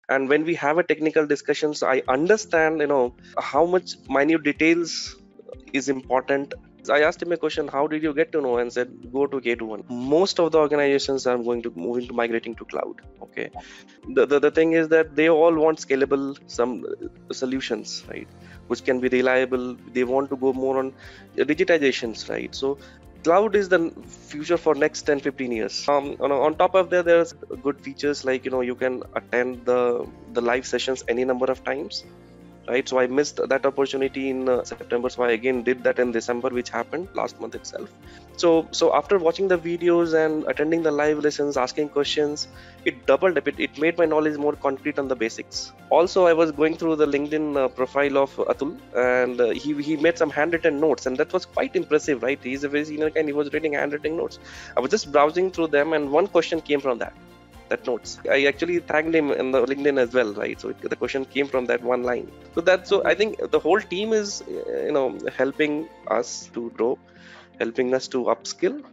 And when we have a technical discussions, I understand, how much minute details is important. I asked him a question, how did you get to know? And said, go to K21. Most of the organizations are going to moving to migrating to cloud. Okay. The thing is that they all want scalable some solutions, right? Which can be reliable. They want to go more on digitizations, right? So cloud is the future for next 10-15 years. On top of that, there's good features like, you can attend the live sessions any number of times, right? So I missed that opportunity in September, so I again did that in December, which happened last month itself. So after watching the videos and attending the live lessons, asking questions, it doubled a bit. It made my knowledge more concrete on the basics. Also, I was going through the LinkedIn profile of Atul, and he made some handwritten notes, and that was quite impressive, right? He's a very senior guy, and he was writing handwritten notes. I was just browsing through them, and one question came from that notes. I actually tagged him in the LinkedIn as well, right? So the question came from that one line. So I think the whole team is, helping us to grow, helping us to upskill,